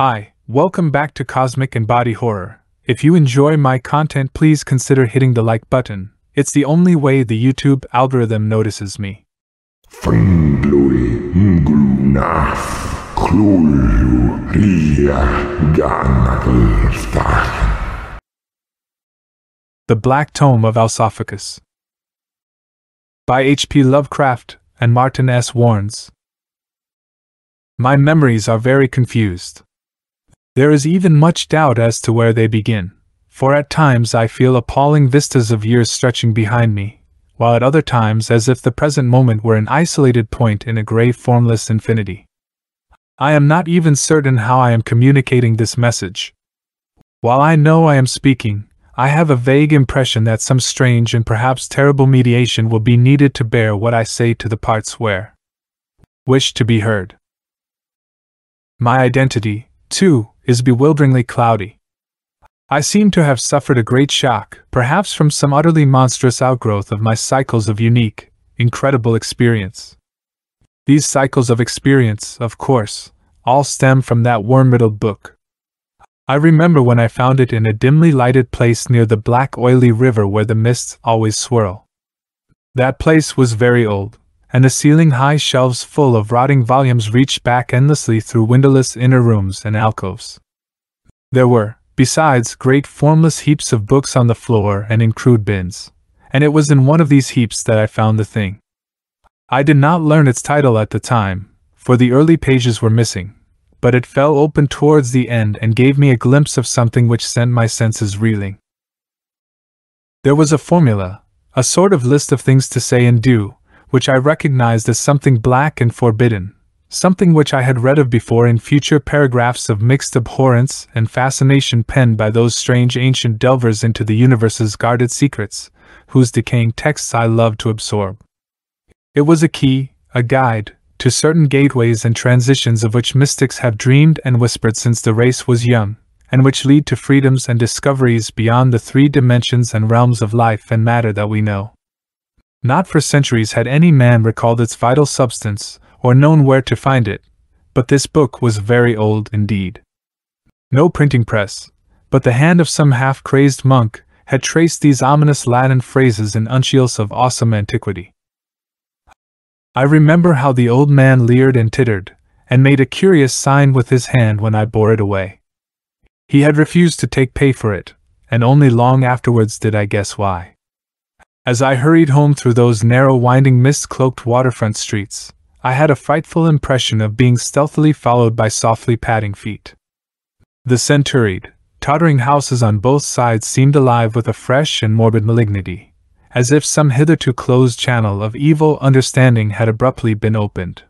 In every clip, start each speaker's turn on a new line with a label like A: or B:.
A: Hi, welcome back to Cosmic and Body Horror. If you enjoy my content, please consider hitting the like button. It's the only way the YouTube algorithm notices me. The Black Tome of Alsophocus by H.P. Lovecraft and Martin S. WARNES. My memories are very confused. There is even much doubt as to where they begin, for at times I feel appalling vistas of years stretching behind me, while at other times as if the present moment were an isolated point in a gray formless infinity. I am not even certain how I am communicating this message. While I know I am speaking, I have a vague impression that some strange and perhaps terrible mediation will be needed to bear what I say to the parts where wish to be heard. My identity, too, is bewilderingly cloudy. I seem to have suffered a great shock, perhaps from some utterly monstrous outgrowth of my cycles of unique, incredible experience. These cycles of experience, of course, all stem from that worm-riddled book. I remember when I found it in a dimly lighted place near the black oily river where the mists always swirl. That place was very old, and the ceiling-high shelves full of rotting volumes reached back endlessly through windowless inner rooms and alcoves. There were, besides, great formless heaps of books on the floor and in crude bins, and it was in one of these heaps that I found the thing. I did not learn its title at the time, for the early pages were missing, but it fell open towards the end and gave me a glimpse of something which sent my senses reeling. There was a formula, a sort of list of things to say and do, which I recognized as something black and forbidden, something which I had read of before in future paragraphs of mixed abhorrence and fascination penned by those strange ancient delvers into the universe's guarded secrets, whose decaying texts I loved to absorb. It was a key, a guide, to certain gateways and transitions of which mystics have dreamed and whispered since the race was young, and which lead to freedoms and discoveries beyond the 3 dimensions and realms of life and matter that we know. Not for centuries had any man recalled its vital substance, or known where to find it, but this book was very old indeed. No printing press, but the hand of some half-crazed monk, had traced these ominous Latin phrases in uncials of awesome antiquity. I remember how the old man leered and tittered, and made a curious sign with his hand when I bore it away. He had refused to take pay for it, and only long afterwards did I guess why. As I hurried home through those narrow winding mist-cloaked waterfront streets, I had a frightful impression of being stealthily followed by softly padding feet. The centuried, tottering houses on both sides seemed alive with a fresh and morbid malignity, as if some hitherto closed channel of evil understanding had abruptly been opened.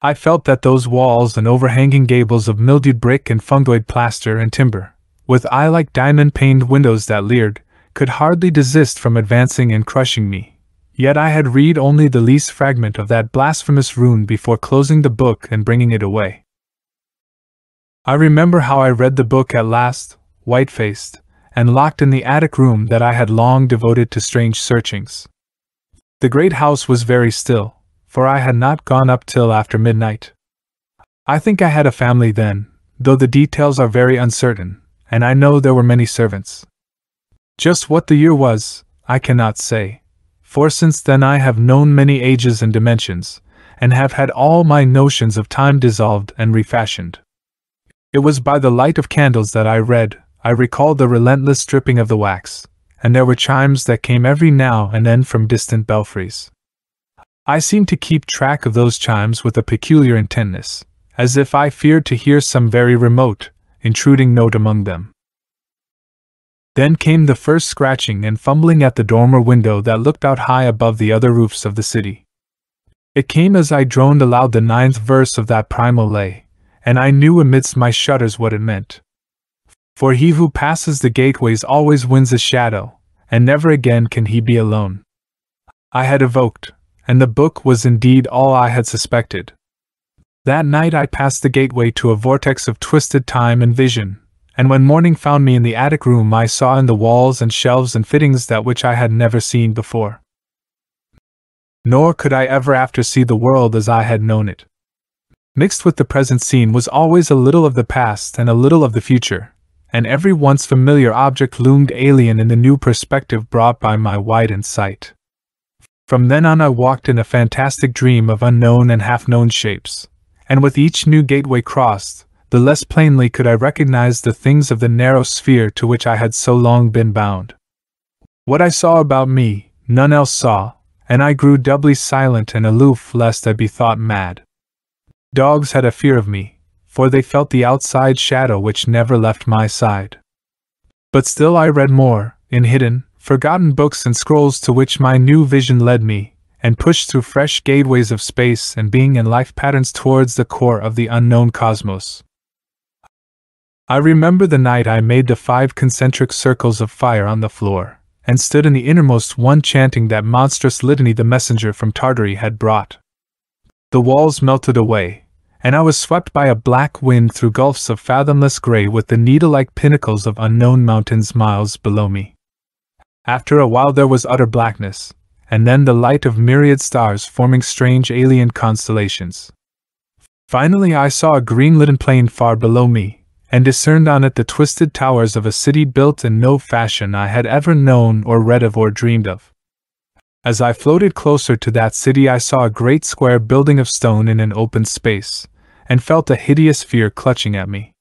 A: I felt that those walls and overhanging gables of mildewed brick and fungoid plaster and timber, with eye-like diamond-paned windows that leered, could hardly desist from advancing and crushing me, yet I had read only the least fragment of that blasphemous rune before closing the book and bringing it away. I remember how I read the book at last, white-faced, and locked in the attic room that I had long devoted to strange searchings. The great house was very still, for I had not gone up till after midnight. I think I had a family then, though the details are very uncertain, and I know there were many servants. Just what the year was, I cannot say, for since then I have known many ages and dimensions, and have had all my notions of time dissolved and refashioned. It was by the light of candles that I read. I recalled the relentless dripping of the wax, and there were chimes that came every now and then from distant belfries. I seemed to keep track of those chimes with a peculiar intentness, as if I feared to hear some very remote, intruding note among them. Then came the first scratching and fumbling at the dormer window that looked out high above the other roofs of the city. It came as I droned aloud the 9th verse of that primal lay, and I knew amidst my shudders what it meant. For he who passes the gateways always wins a shadow, and never again can he be alone. I had evoked, and the book was indeed all I had suspected. That night I passed the gateway to a vortex of twisted time and vision, and when morning found me in the attic room I saw in the walls and shelves and fittings that which I had never seen before. Nor could I ever after see the world as I had known it. Mixed with the present scene was always a little of the past and a little of the future, and every once familiar object loomed alien in the new perspective brought by my widened sight. From then on I walked in a fantastic dream of unknown and half-known shapes, and with each new gateway crossed, the less plainly could I recognize the things of the narrow sphere to which I had so long been bound. What I saw about me, none else saw, and I grew doubly silent and aloof lest I be thought mad. Dogs had a fear of me, for they felt the outside shadow which never left my side. But still I read more, in hidden, forgotten books and scrolls to which my new vision led me, and pushed through fresh gateways of space and being and life patterns towards the core of the unknown cosmos. I remember the night I made the 5 concentric circles of fire on the floor, and stood in the innermost one chanting that monstrous litany the messenger from Tartary had brought. The walls melted away, and I was swept by a black wind through gulfs of fathomless gray with the needle-like pinnacles of unknown mountains miles below me. After a while there was utter blackness, and then the light of myriad stars forming strange alien constellations. Finally I saw a green-lit plain far below me, and discerned on it the twisted towers of a city built in no fashion I had ever known or read of or dreamed of. As I floated closer to that city I saw a great square building of stone in an open space, and felt a hideous fear clutching at me.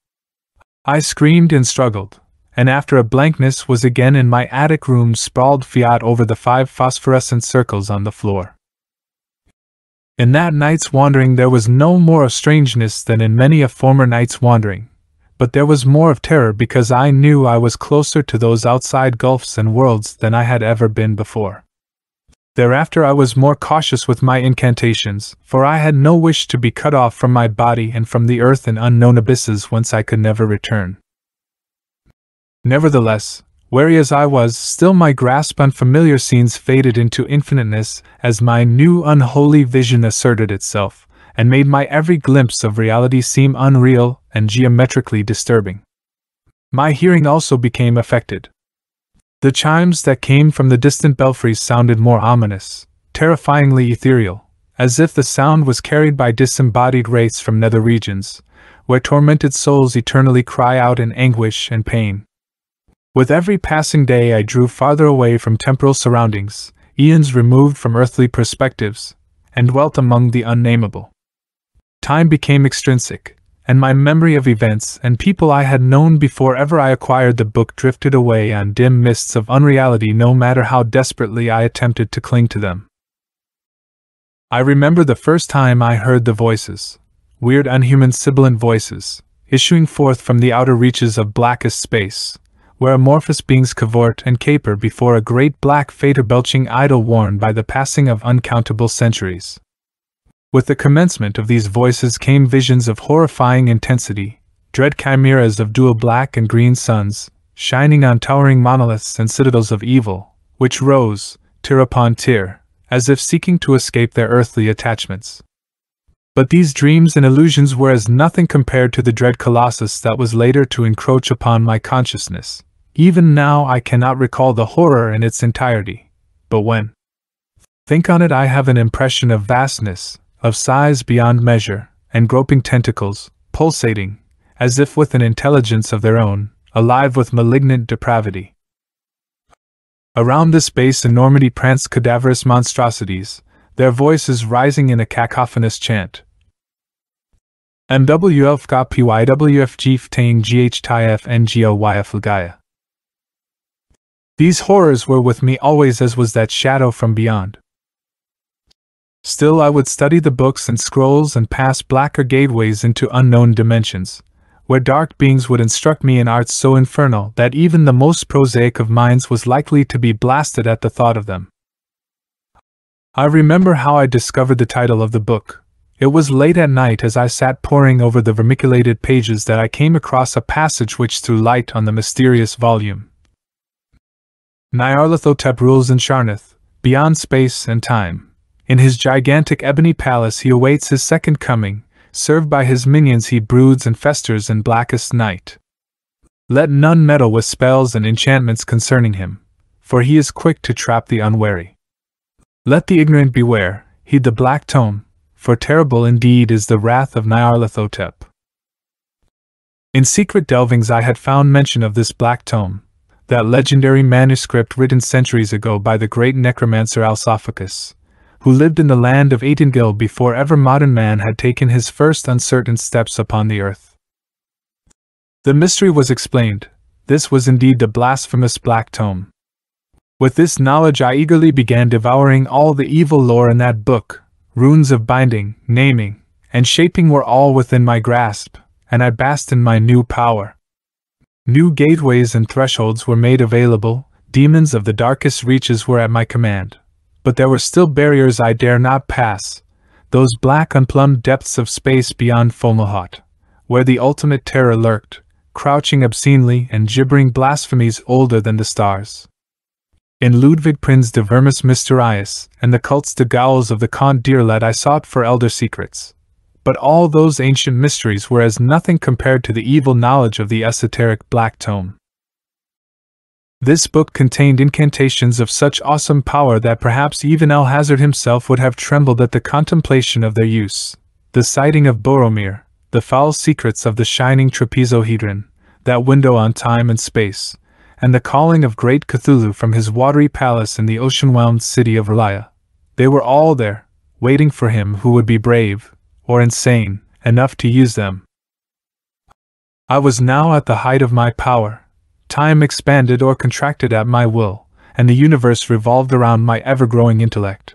A: I screamed and struggled, and after a blankness was again in my attic room sprawled fiat over the 5 phosphorescent circles on the floor. In that night's wandering there was no more of strangeness than in many a former night's wandering, but there was more of terror because I knew I was closer to those outside gulfs and worlds than I had ever been before. Thereafter I was more cautious with my incantations, for I had no wish to be cut off from my body and from the earth in unknown abysses whence I could never return. Nevertheless, wary as I was, still my grasp on familiar scenes faded into infiniteness as my new unholy vision asserted itself, and made my every glimpse of reality seem unreal and geometrically disturbing. My hearing also became affected. The chimes that came from the distant belfries sounded more ominous, terrifyingly ethereal, as if the sound was carried by disembodied wraiths from nether regions, where tormented souls eternally cry out in anguish and pain. With every passing day I drew farther away from temporal surroundings, eons removed from earthly perspectives, and dwelt among the unnameable. Time became extrinsic, and my memory of events and people I had known before ever I acquired the book drifted away on dim mists of unreality no matter how desperately I attempted to cling to them. I remember the first time I heard the voices, weird unhuman sibilant voices, issuing forth from the outer reaches of blackest space, where amorphous beings cavort and caper before a great black fader-belching idol worn by the passing of uncountable centuries. With the commencement of these voices came visions of horrifying intensity, dread chimeras of dual black and green suns, shining on towering monoliths and citadels of evil, which rose, tier upon tier, as if seeking to escape their earthly attachments. But these dreams and illusions were as nothing compared to the dread colossus that was later to encroach upon my consciousness. Even now I cannot recall the horror in its entirety, but when think on it I have an impression of vastness, of size beyond measure, and groping tentacles, pulsating, as if with an intelligence of their own, alive with malignant depravity. Around this base enormity pranced cadaverous monstrosities, their voices rising in a cacophonous chant. MWFGPYWFG These horrors were with me always as was that shadow from beyond. Still I would study the books and scrolls and pass blacker gateways into unknown dimensions, where dark beings would instruct me in arts so infernal that even the most prosaic of minds was likely to be blasted at the thought of them. I remember how I discovered the title of the book. It was late at night as I sat poring over the vermiculated pages that I came across a passage which threw light on the mysterious volume. Nyarlathotep rules in Sharnath, beyond space and time. In his gigantic ebony palace he awaits his second coming, served by his minions he broods and festers in blackest night. Let none meddle with spells and enchantments concerning him, for he is quick to trap the unwary. Let the ignorant beware, heed the Black Tome, for terrible indeed is the wrath of Nyarlathotep. In secret delvings I had found mention of this Black Tome, that legendary manuscript written centuries ago by the great necromancer Alsophocus, who lived in the land of Aetangil before ever modern man had taken his first uncertain steps upon the earth. The mystery was explained. This was indeed the blasphemous Black Tome. With this knowledge I eagerly began devouring all the evil lore in that book. Runes of binding, naming, and shaping were all within my grasp, and I basked in my new power. New gateways and thresholds were made available, demons of the darkest reaches were at my command. But there were still barriers I dare not pass, those black unplumbed depths of space beyond Fomalhaut, where the ultimate terror lurked, crouching obscenely and gibbering blasphemies older than the stars. In Ludwig Prins de Vermis Mysterious and the cults de Gauls of the Comte d'Irlat I sought for elder secrets. But all those ancient mysteries were as nothing compared to the evil knowledge of the esoteric Black Tome. This book contained incantations of such awesome power that perhaps even Alhazard himself would have trembled at the contemplation of their use. The sighting of Boromir, the foul secrets of the shining trapezohedron, that window on time and space, and the calling of great Cthulhu from his watery palace in the ocean-whelmed city of R'lyeh. They were all there, waiting for him who would be brave, or insane, enough to use them. I was now at the height of my power. Time expanded or contracted at my will, and the universe revolved around my ever-growing intellect.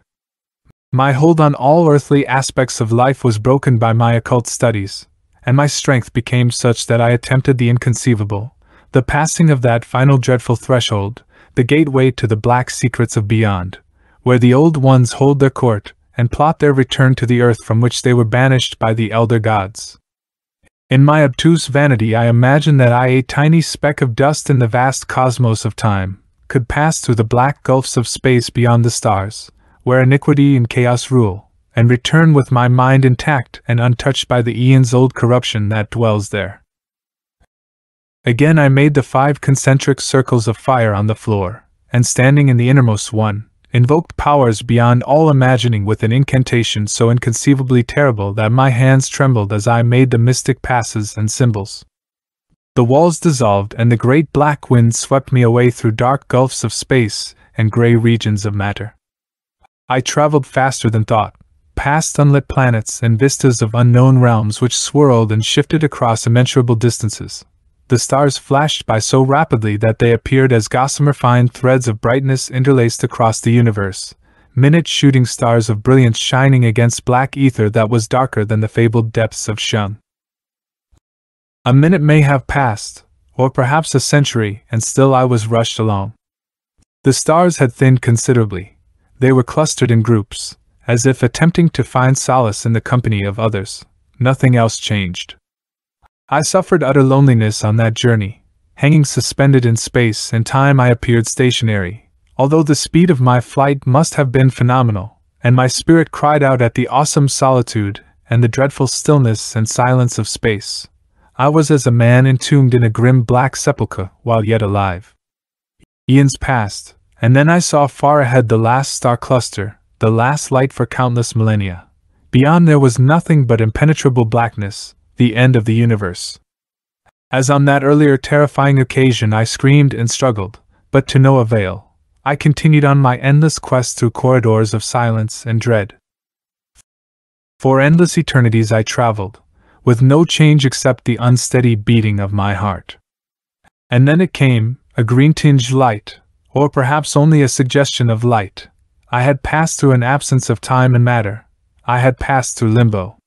A: My hold on all earthly aspects of life was broken by my occult studies, and my strength became such that I attempted the inconceivable, the passing of that final dreadful threshold, the gateway to the black secrets of beyond, where the old ones hold their court, and plot their return to the earth from which they were banished by the elder gods. In my obtuse vanity I imagined that I, a tiny speck of dust in the vast cosmos of time, could pass through the black gulfs of space beyond the stars, where iniquity and chaos rule, and return with my mind intact and untouched by the eons-old corruption that dwells there. Again I made the 5 concentric circles of fire on the floor, and standing in the innermost one, invoked powers beyond all imagining with an incantation so inconceivably terrible that my hands trembled as I made the mystic passes and symbols. The walls dissolved and the great black wind swept me away through dark gulfs of space and gray regions of matter. I traveled faster than thought, past unlit planets and vistas of unknown realms which swirled and shifted across immeasurable distances. The stars flashed by so rapidly that they appeared as gossamer fine threads of brightness interlaced across the universe, minute shooting stars of brilliance shining against black ether that was darker than the fabled depths of Shun. A minute may have passed, or perhaps a century, and still I was rushed along. The stars had thinned considerably. They were clustered in groups, as if attempting to find solace in the company of others. Nothing else changed. I suffered utter loneliness on that journey. Hanging suspended in space and time I appeared stationary, although the speed of my flight must have been phenomenal, and my spirit cried out at the awesome solitude and the dreadful stillness and silence of space. I was as a man entombed in a grim black sepulchre while yet alive. Eons passed, and then I saw far ahead the last star cluster, the last light for countless millennia. Beyond there was nothing but impenetrable blackness, the end of the universe. As on that earlier terrifying occasion I screamed and struggled, but to no avail. I continued on my endless quest through corridors of silence and dread. For endless eternities I traveled, with no change except the unsteady beating of my heart. And then it came, a green-tinged light, or perhaps only a suggestion of light. I had passed through an absence of time and matter. I had passed through limbo.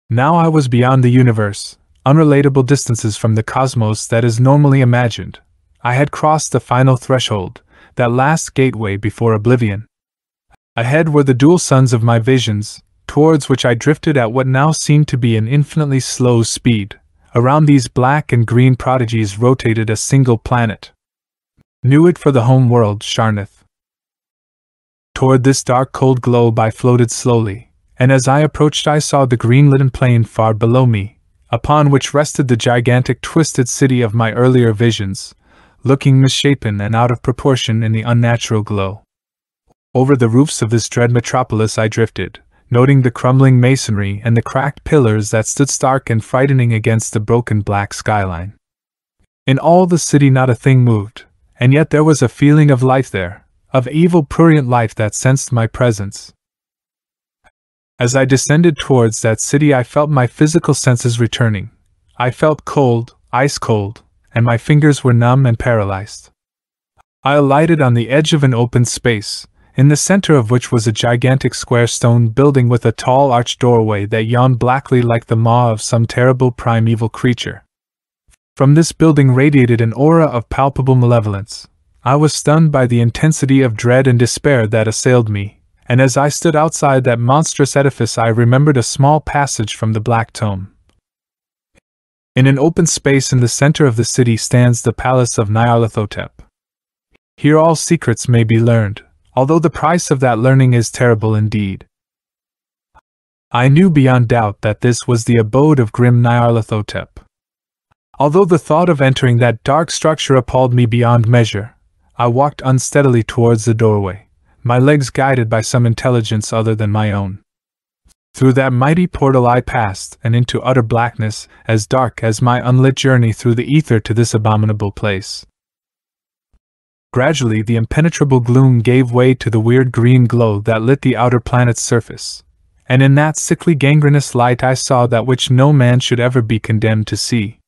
A: Now I was beyond the universe, unrelatable distances from the cosmos that is normally imagined. I had crossed the final threshold, that last gateway before oblivion. Ahead were the dual suns of my visions, towards which I drifted at what now seemed to be an infinitely slow speed. Around these black and green prodigies rotated a single planet. Knew it for the home world, Sharnath. Toward this dark cold globe I floated slowly, and as I approached I saw the green-litten plain far below me, upon which rested the gigantic twisted city of my earlier visions, looking misshapen and out of proportion in the unnatural glow. Over the roofs of this dread metropolis I drifted, noting the crumbling masonry and the cracked pillars that stood stark and frightening against the broken black skyline. In all the city not a thing moved, and yet there was a feeling of life there, of evil prurient life that sensed my presence. As I descended towards that city I felt my physical senses returning. I felt cold, ice cold, and my fingers were numb and paralyzed. I alighted on the edge of an open space, in the center of which was a gigantic square stone building with a tall arched doorway that yawned blackly like the maw of some terrible primeval creature. From this building radiated an aura of palpable malevolence. I was stunned by the intensity of dread and despair that assailed me, and as I stood outside that monstrous edifice I remembered a small passage from the Black Tome. In an open space in the center of the city stands the palace of Nyarlathotep. Here all secrets may be learned, although the price of that learning is terrible indeed. I knew beyond doubt that this was the abode of grim Nyarlathotep. Although the thought of entering that dark structure appalled me beyond measure, I walked unsteadily towards the doorway, my legs guided by some intelligence other than my own. Through that mighty portal I passed, and into utter blackness, as dark as my unlit journey through the ether to this abominable place. Gradually the impenetrable gloom gave way to the weird green glow that lit the outer planet's surface, and in that sickly gangrenous light I saw that which no man should ever be condemned to see.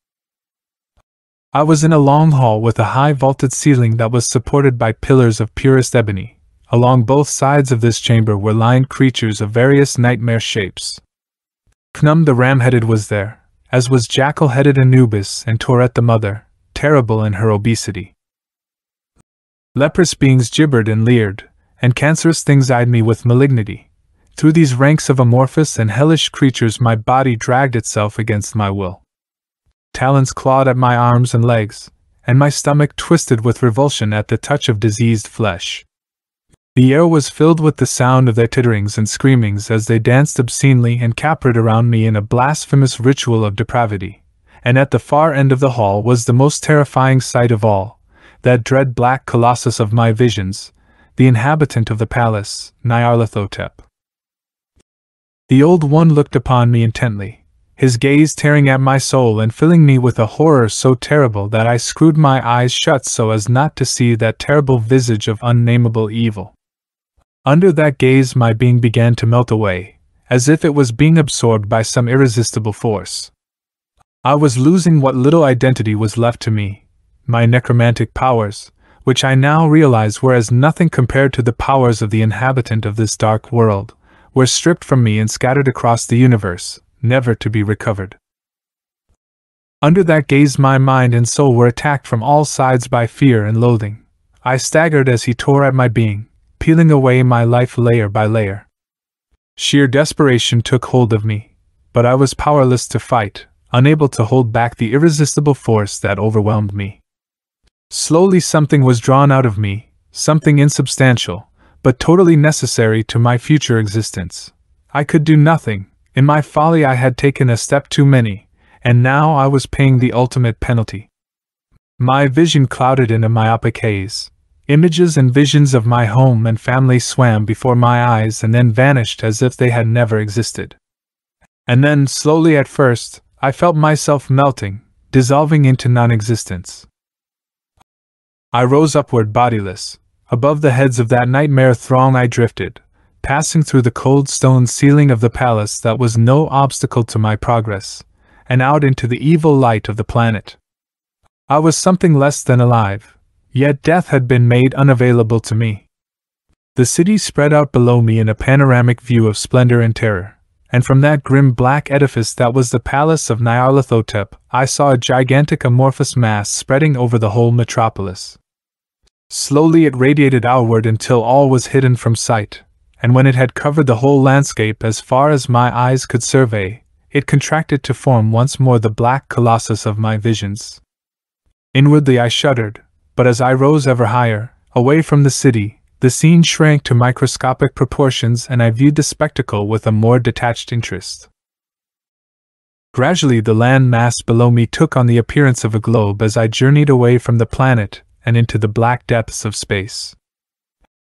A: I was in a long hall with a high vaulted ceiling that was supported by pillars of purest ebony. Along both sides of this chamber were lined creatures of various nightmare shapes. Knum the ram-headed was there, as was jackal-headed Anubis and Tourette the mother, terrible in her obesity. Leprous beings gibbered and leered, and cancerous things eyed me with malignity. Through these ranks of amorphous and hellish creatures my body dragged itself against my will. Talons clawed at my arms and legs, and my stomach twisted with revulsion at the touch of diseased flesh. The air was filled with the sound of their titterings and screamings as they danced obscenely and capered around me in a blasphemous ritual of depravity, and at the far end of the hall was the most terrifying sight of all, that dread black colossus of my visions, the inhabitant of the palace, Nyarlathotep. The Old One looked upon me intently, his gaze tearing at my soul and filling me with a horror so terrible that I screwed my eyes shut so as not to see that terrible visage of unnameable evil. Under that gaze my being began to melt away, as if it was being absorbed by some irresistible force. I was losing what little identity was left to me. My necromantic powers, which I now realize were as nothing compared to the powers of the inhabitant of this dark world, were stripped from me and scattered across the universe, never to be recovered. Under that gaze my mind and soul were attacked from all sides by fear and loathing. I staggered as he tore at my being, peeling away my life layer by layer. Sheer desperation took hold of me, but I was powerless to fight, unable to hold back the irresistible force that overwhelmed me. Slowly something was drawn out of me, something insubstantial, but totally necessary to my future existence. I could do nothing. In my folly I had taken a step too many, and now I was paying the ultimate penalty. My vision clouded in a myopic haze. Images and visions of my home and family swam before my eyes and then vanished as if they had never existed. And then, slowly at first, I felt myself melting, dissolving into non-existence. I rose upward bodiless. Above the heads of that nightmare throng I drifted, passing through the cold stone ceiling of the palace that was no obstacle to my progress, and out into the evil light of the planet. I was something less than alive, yet death had been made unavailable to me. The city spread out below me in a panoramic view of splendor and terror, and from that grim black edifice that was the palace of Nyarlathotep, I saw a gigantic amorphous mass spreading over the whole metropolis. Slowly it radiated outward until all was hidden from sight, and when it had covered the whole landscape as far as my eyes could survey, it contracted to form once more the black colossus of my visions. Inwardly I shuddered, but as I rose ever higher, away from the city, the scene shrank to microscopic proportions and I viewed the spectacle with a more detached interest. Gradually the land mass below me took on the appearance of a globe as I journeyed away from the planet and into the black depths of space.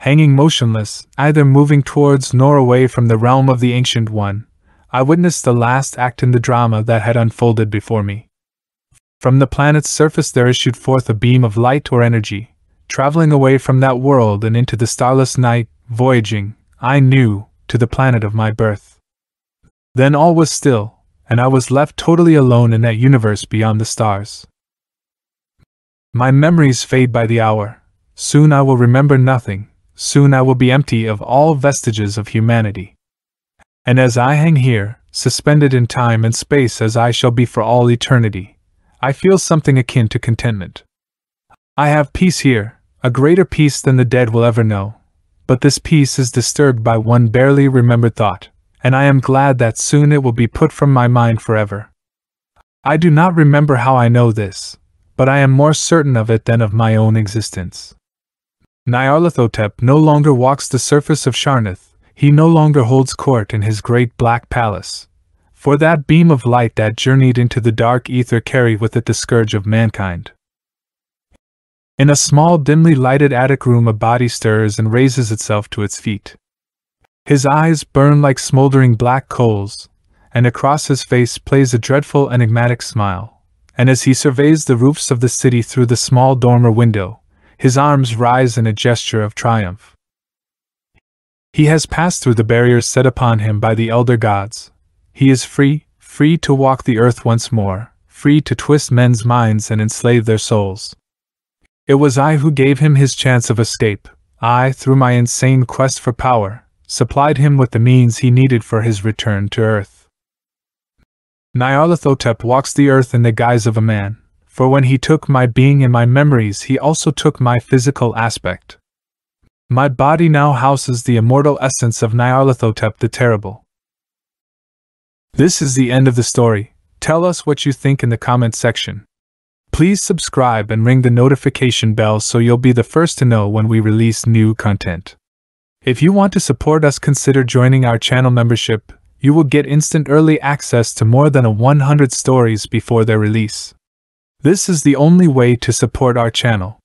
A: Hanging motionless, neither moving towards nor away from the realm of the Ancient One, I witnessed the last act in the drama that had unfolded before me. From the planet's surface there issued forth a beam of light or energy, traveling away from that world and into the starless night, voyaging, I knew, to the planet of my birth. Then all was still, and I was left totally alone in that universe beyond the stars. My memories fade by the hour. Soon I will remember nothing. Soon I will be empty of all vestiges of humanity. And as I hang here, suspended in time and space as I shall be for all eternity, I feel something akin to contentment. I have peace here, a greater peace than the dead will ever know, but this peace is disturbed by one barely remembered thought, and I am glad that soon it will be put from my mind forever. I do not remember how I know this, but I am more certain of it than of my own existence. Nyarlathotep no longer walks the surface of Sharnath, he no longer holds court in his great black palace, for that beam of light that journeyed into the dark ether carried with it the scourge of mankind. In a small dimly lighted attic room a body stirs and raises itself to its feet. His eyes burn like smoldering black coals, and across his face plays a dreadful enigmatic smile, and as he surveys the roofs of the city through the small dormer window, his arms rise in a gesture of triumph. He has passed through the barriers set upon him by the elder gods. He is free, free to walk the earth once more, free to twist men's minds and enslave their souls. It was I who gave him his chance of escape. I, through my insane quest for power, supplied him with the means he needed for his return to earth. Nyarlathotep walks the earth in the guise of a man, for when he took my being and my memories he also took my physical aspect. My body now houses the immortal essence of Nyarlathotep the Terrible. This is the end of the story. Tell us what you think in the comment section. Please subscribe and ring the notification bell so you'll be the first to know when we release new content. If you want to support us, consider joining our channel membership. You will get instant early access to more than 100 stories before their release. This is the only way to support our channel.